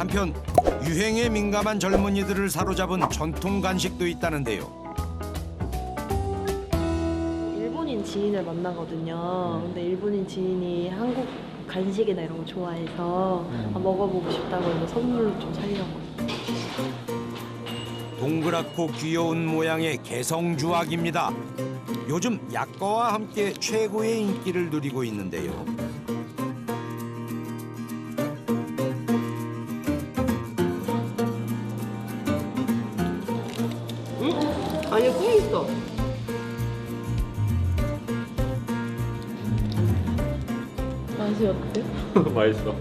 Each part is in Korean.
한편 유행에 민감한 젊은이들을 사로잡은 전통 간식도 있다는데요. 일본인 지인을 만나거든요. 근데 일본인 지인이 한국 간식이나 이런 거 좋아해서 먹어보고 싶다고 해서 선물로 좀 사려고요. 동그랗고 귀여운 모양의 개성주악입니다. 요즘 약과와 함께 최고의 인기를 누리고 있는데요. 아니, 꿀 있어. 맛이 어때? 맛있어.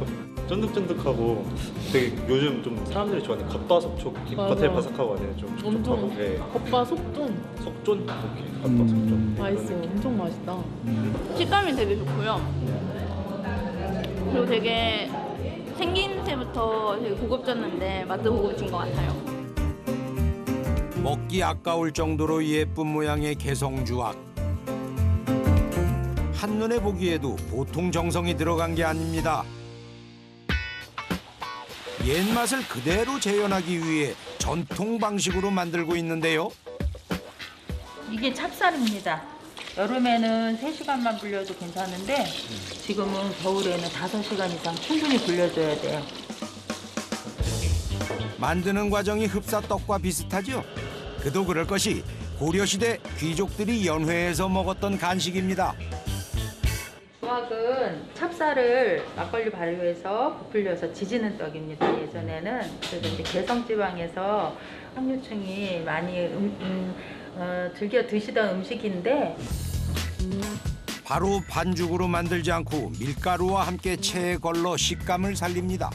쫀득쫀득하고 되게 요즘 좀 사람들이 좋아하는 겉바속촉, 맞아. 겉에 바삭하고 안에 좀 엄청 촉촉하고. 네. 겉바 속전. 속쫀? 오케이. 겉바속촉. 맛있어. 엄청 맛있다. 식감이 되게 좋고요. 그리고 되게 생긴 새부터 되게 고급졌는데 맛도 고급진 것 같아요. 먹기 아까울 정도로 예쁜 모양의 개성주악. 한눈에 보기에도 보통 정성이 들어간 게 아닙니다. 옛맛을 그대로 재현하기 위해 전통 방식으로 만들고 있는데요. 이게 찹쌀입니다. 여름에는 3시간만 불려도 괜찮은데 지금은 겨울에는 5시간 이상 충분히 불려줘야 돼요. 만드는 과정이 흡사떡과 비슷하죠? 그도 그럴 것이 고려시대 귀족들이 연회에서 먹었던 간식입니다. 주악은 찹쌀을 막걸리 발효해서 부풀려서 지지는 떡입니다. 예전에는 그래서 이제 개성지방에서 항류층이 많이 즐겨 드시던 음식인데 바로 반죽으로 만들지 않고 밀가루와 함께 체에 걸러 식감을 살립니다.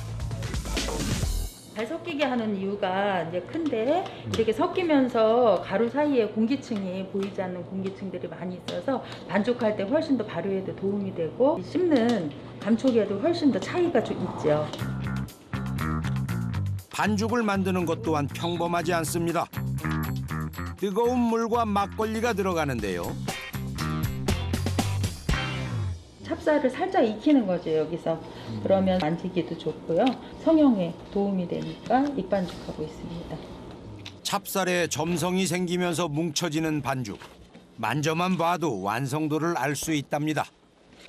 잘 섞이게 하는 이유가 이제 큰데 이렇게 섞이면서 가루 사이에 공기층이 보이지 않는 공기층들이 많이 있어서 반죽할 때 훨씬 더 발효에도 도움이 되고 씹는 감촉에도 훨씬 더 차이가 좀 있죠. 반죽을 만드는 것 또한 평범하지 않습니다. 뜨거운 물과 막걸리가 들어가는데요. 찹쌀을 살짝 익히는 거죠, 여기서. 그러면 만지기도 좋고요. 성형에 도움이 되니까 익반죽하고 있습니다. 찹쌀에 점성이 생기면서 뭉쳐지는 반죽. 만져만 봐도 완성도를 알 수 있답니다.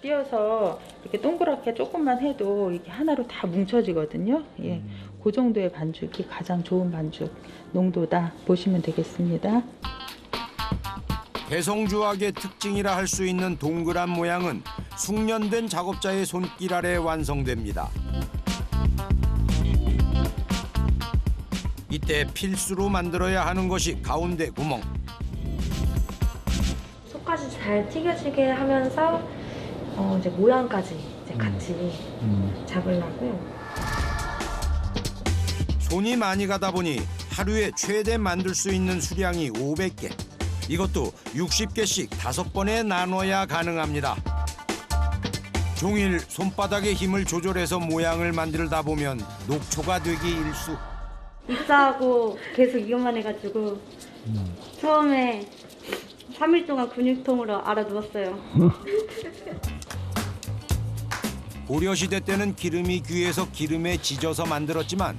띄어서 이렇게 동그랗게 조금만 해도 이게 하나로 다 뭉쳐지거든요. 예, 그 정도의 반죽이 가장 좋은 반죽 농도다 보시면 되겠습니다. 개성주악의 특징이라 할 수 있는 동그란 모양은 숙련된 작업자의 손길 아래 완성됩니다. 이때 필수로 만들어야 하는 것이 가운데 구멍. 속까지 잘 튀겨지게 하면서 이제 모양까지 이제 같이 잡으려고. 손이 많이 가다 보니 하루에 최대 만들 수 있는 수량이 500개. 이것도 60개씩 5번에 나눠야 가능합니다. 종일 손바닥의 힘을 조절해서 모양을 만들다 보면 녹초가 되기 일쑤. 입사하고 계속 이것만 해가지고 처음에 3일 동안 근육통으로 알아누웠어요. 고려시대 때는 기름이 귀해서 기름에 지져서 만들었지만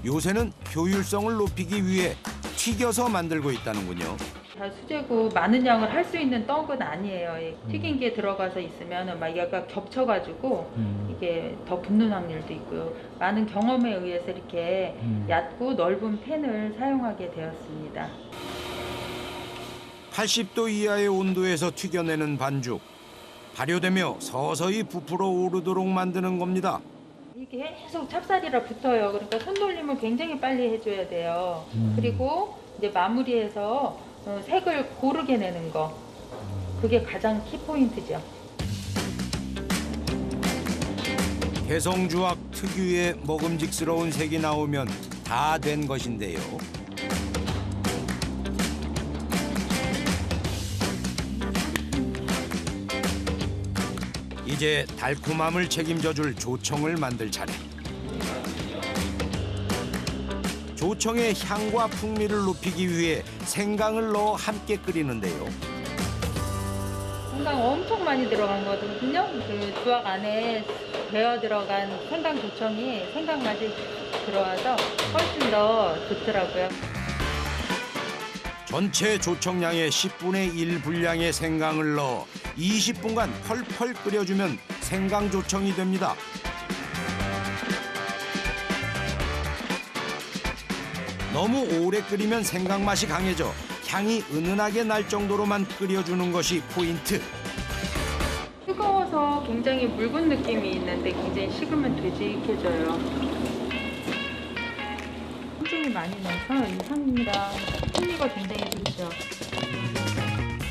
요새는 효율성을 높이기 위해 튀겨서 만들고 있다는군요. 다 수제고 많은 양을 할 수 있는 떡은 아니에요. 튀긴 게 들어가서 있으면 막 얘가 겹쳐가지고 이게 더 붙는 확률도 있고요. 많은 경험에 의해서 이렇게 얕고 넓은 팬을 사용하게 되었습니다. 80도 이하의 온도에서 튀겨내는 반죽. 발효되며 서서히 부풀어 오르도록 만드는 겁니다. 이게 계속 찹쌀이라 붙어요. 그러니까 손놀림을 굉장히 빨리 해줘야 돼요. 그리고 이제 마무리해서 색을 고르게 내는 거. 그게 가장 키포인트죠. 개성주악 특유의 먹음직스러운 색이 나오면 다 된 것인데요. 이제 달콤함을 책임져줄 조청을 만들 차례. 조청의 향과 풍미를 높이기 위해 생강을 넣어 함께 끓이는데요. 생강 엄청 많이 들어간 거거든요. 그 주악 안에 배어 들어간 생강 조청이 생강 맛이 들어와서 훨씬 더 좋더라고요. 전체 조청량의 10분의 1 분량의 생강을 넣어 20분간 펄펄 끓여주면 생강조청이 됩니다. 너무 오래 끓이면 생강 맛이 강해져 향이 은은하게 날 정도로만 끓여주는 것이 포인트. 뜨거워서 굉장히 묽은 느낌이 있는데 굉장히 식으면 되직해져요. 굉장히 많이 넣어서 이 향이랑 풍미가 굉장히 좋죠.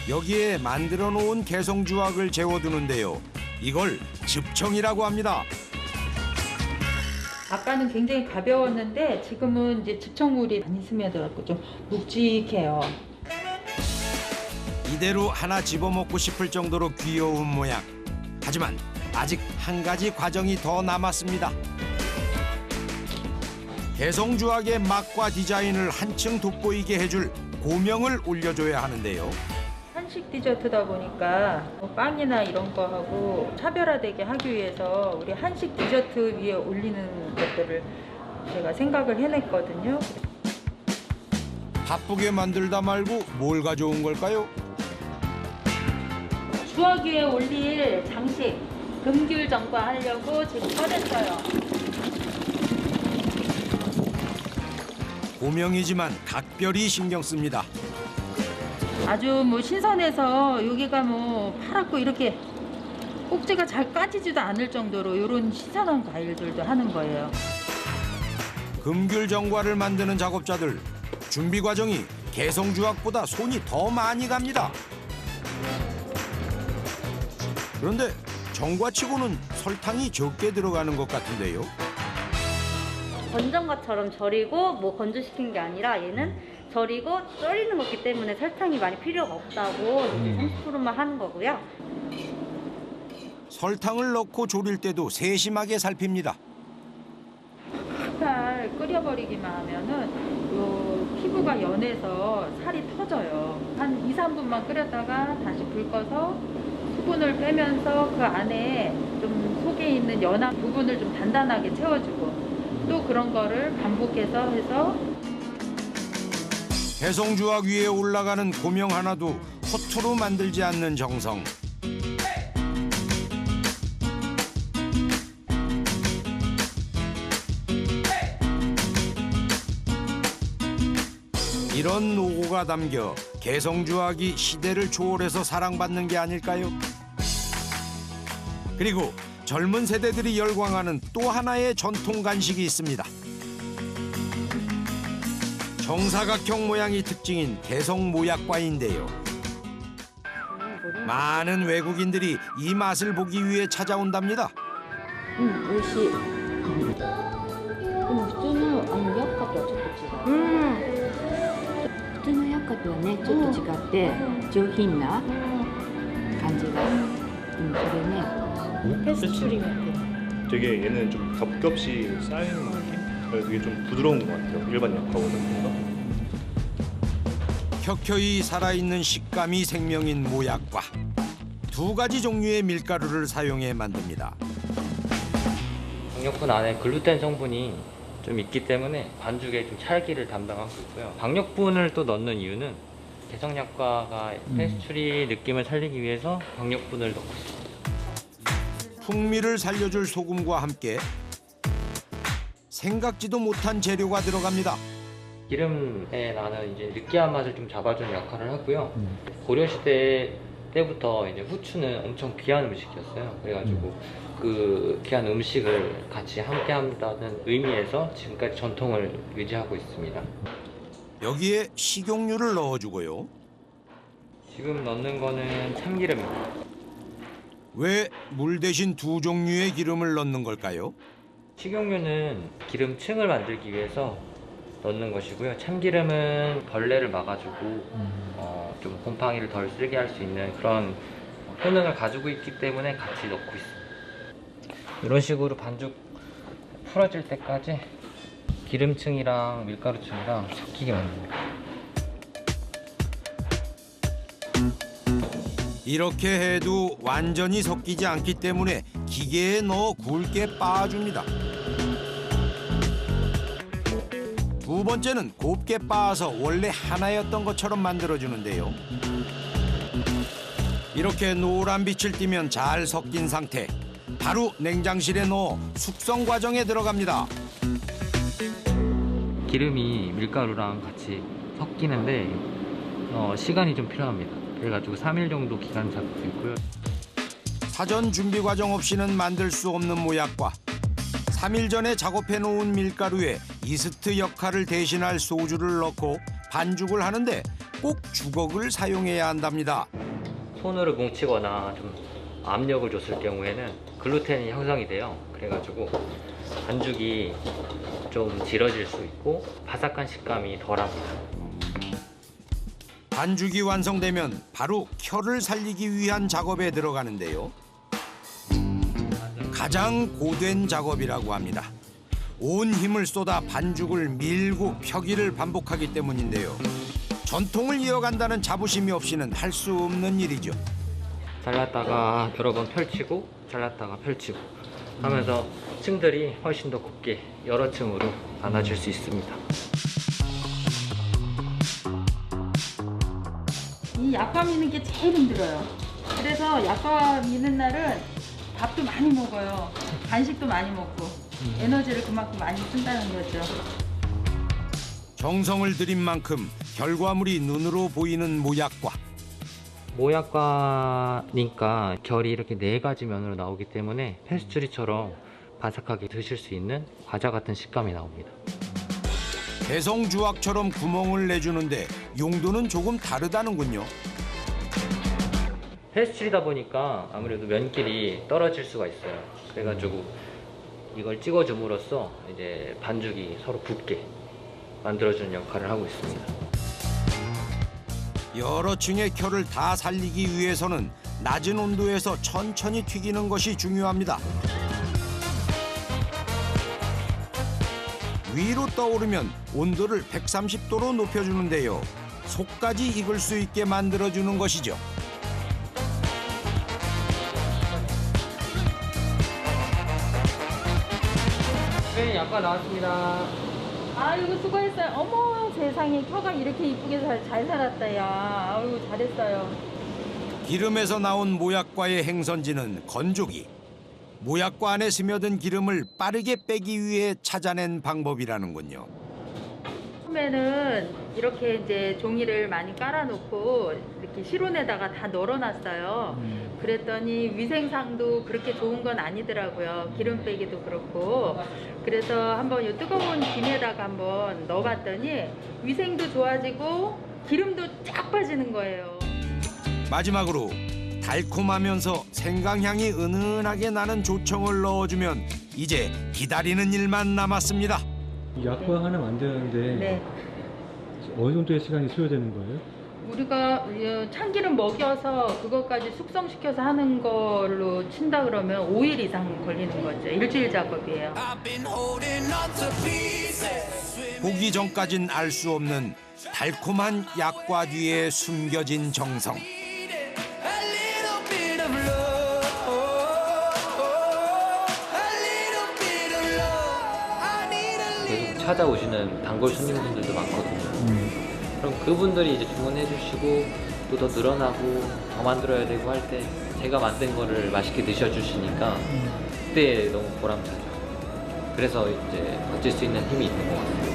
여기에 만들어 놓은 개성주악을 재워두는데요. 이걸 즙청이라고 합니다. 아까는 굉장히 가벼웠는데 지금은 이제 즙청물이 많이 스며들었고 좀 묵직해요. 이대로 하나 집어먹고 싶을 정도로 귀여운 모양. 하지만 아직 한 가지 과정이 더 남았습니다. 개성주악의 맛과 디자인을 한층 돋보이게 해줄 고명을 올려줘야 하는데요. 한식 디저트다 보니까 뭐 빵이나 이런 거하고 차별화되게 하기 위해서 우리 한식 디저트 위에 올리는 것들을 제가 생각을 해냈거든요. 바쁘게 만들다 말고 뭘 가져온 걸까요? 주악 위에 올릴 장식 금귤전과 하려고 지금 꺼냈어요. 고명이지만 각별히 신경 씁니다. 아주 뭐 신선해서 여기가 뭐 파랗고 이렇게 꼭지가 잘 까지지도 않을 정도로 이런 신선한 과일들도 하는 거예요. 금귤정과를 만드는 작업자들 준비 과정이 개성주악보다 손이 더 많이 갑니다. 그런데 정과치고는 설탕이 적게 들어가는 것 같은데요. 건전과처럼 절이고 뭐 건조시킨 게 아니라 얘는 절이고 썰이는 거기 때문에 설탕이 많이 필요가 없다고 30%만 하는 거고요. 설탕을 넣고 졸일 때도 세심하게 살핍니다. 살 끓여버리기만 하면은 요 피부가 연해서 살이 터져요. 한 2, 3분만 끓였다가 다시 불 꺼서 수분을 빼면서 그 안에 좀 속에 있는 연한 부분을 좀 단단하게 채워주고 또 그런 거를 반복해서 해서 개성주악 위에 올라가는 고명 하나도 허투루 만들지 않는 정성. 이런 노고가 담겨 개성주악이 시대를 초월해서 사랑받는 게 아닐까요? 그리고 젊은 세대들이 열광하는 또 하나의 전통 간식이 있습니다. 정사각형 모양이 특징인 개성모약과인데요. 많은 외국인들이 이 맛을 보기 위해 찾아온답니다. 美味しい。でも普通の薬価とはちょっと違う。普通の薬価とはねちょっと違って上品な感じが。それね。 페스츄리 같아. 되게 얘는 좀 겹겹이 쌓이는 느낌? 그래서 되게 좀 부드러운 것 같아요. 일반 약과보다. 켜켜이 살아있는 식감이 생명인 모약과 두 가지 종류의 밀가루를 사용해 만듭니다. 박력분 안에 글루텐 성분이 좀 있기 때문에 반죽에 좀 찰기를 담당하고 있고요. 박력분을 또 넣는 이유는 개성약과가 페스츄리 느낌을 살리기 위해서 박력분을 넣고 있습니다. 풍미를 살려줄 소금과 함께 생각지도 못한 재료가 들어갑니다. 기름에 나는 이제 느끼한 맛을 좀 잡아주는 역할을 하고요. 고려시대 때부터 이제 후추는 엄청 귀한 음식이었어요. 그래가지고 그 귀한 음식을 같이 함께 한다는 의미에서 지금까지 전통을 유지하고 있습니다. 여기에 식용유를 넣어주고요. 지금 넣는 거는 참기름입니다. 왜 물 대신 두 종류의 기름을 넣는 걸까요? 식용유는 기름층을 만들기 위해서 넣는 것이고요. 참기름은 벌레를 막아주고 좀 곰팡이를 덜 쓸게 할 수 있는 그런 효능을 가지고 있기 때문에 같이 넣고 있습니다. 이런 식으로 반죽 풀어질 때까지 기름층이랑 밀가루층이랑 섞이게 만듭니다. 이렇게 해도 완전히 섞이지 않기 때문에 기계에 넣어 굵게 빻아줍니다. 두 번째는 곱게 빻아서 원래 하나였던 것처럼 만들어주는데요. 이렇게 노란 빛을 띠면 잘 섞인 상태. 바로 냉장실에 넣어 숙성 과정에 들어갑니다. 기름이 밀가루랑 같이 섞이는데 시간이 좀 필요합니다. 그래가지고 3일 정도 기간 잡고 있고요. 사전 준비 과정 없이는 만들 수 없는 모약과 3일 전에 작업해 놓은 밀가루에 이스트 역할을 대신할 소주를 넣고 반죽을 하는데 꼭 주걱을 사용해야 한답니다. 손으로 뭉치거나 좀 압력을 줬을 경우에는 글루텐이 형성이 돼요. 그래가지고 반죽이 좀 질어질 수 있고 바삭한 식감이 덜합니다. 반죽이 완성되면 바로 켜를 살리기 위한 작업에 들어가는데요. 가장 고된 작업이라고 합니다. 온 힘을 쏟아 반죽을 밀고 펴기를 반복하기 때문인데요. 전통을 이어간다는 자부심이 없이는 할 수 없는 일이죠. 잘랐다가 여러 번 펼치고 잘랐다가 펼치고 하면서 층들이 훨씬 더 곱게 여러 층으로 나눠질 수 있습니다. 이 약과 미는 게 제일 힘들어요. 그래서 약과 미는 날은 밥도 많이 먹어요. 간식도 많이 먹고 에너지를 그만큼 많이 쓴다는 거죠. 정성을 들인 만큼 결과물이 눈으로 보이는 모약과 모약과니까 결이 이렇게 4가지 면으로 나오기 때문에 페스츄리처럼 바삭하게 드실 수 있는 과자 같은 식감이 나옵니다. 개성주악처럼 구멍을 내주는데 용도는 조금 다르다는군요. 페스츄리다 보니까 아무래도 면끼리 떨어질 수가 있어요. 그래가지고 이걸 찍어줌으로써 이제 반죽이 서로 붙게 만들어주는 역할을 하고 있습니다. 여러 층의 켜를 다 살리기 위해서는 낮은 온도에서 천천히 튀기는 것이 중요합니다. 위로 떠오르면 온도를 130도로 높여주는데요. 속까지 익을 수 있게 만들어주는 것이죠. 네, 약과 나왔습니다. 아이고 수고했어요. 어머 세상에 혀가 이렇게 이쁘게 잘 살았다 야. 아이고 잘했어요. 기름에서 나온 모약과의 행선지는 건조기. 모약과 안에 스며든 기름을 빠르게 빼기 위해 찾아낸 방법이라는군요. 처음에는 이렇게 이제 종이를 많이 깔아놓고 이렇게 실온에다가 다 널어놨어요. 그랬더니 위생상도 그렇게 좋은 건 아니더라고요. 기름 빼기도 그렇고. 그래서 한번 이 뜨거운 김에다가 한번 넣어봤더니 위생도 좋아지고 기름도 쫙 빠지는 거예요. 마지막으로 달콤하면서 생강향이 은은하게 나는 조청을 넣어주면 이제 기다리는 일만 남았습니다. 이 약과 하나 만드는데 네. 어느 정도의 시간이 소요되는 거예요? 우리가 참기름 먹여서 그것까지 숙성시켜서 하는 걸로 친다 그러면 5일 이상 걸리는 거죠. 일주일 작업이에요. 보기 전까진 알 수 없는 달콤한 약과 뒤에 숨겨진 정성. 계속 찾아오시는 단골 손님분들도 많거든요. 그럼 그분들이 이제 주문해 주시고 또 더 늘어나고 더 만들어야 되고 할 때 제가 만든 거를 맛있게 드셔주시니까 그때 너무 보람차죠. 그래서 이제 버틸 수 있는 힘이 있는 것 같아요.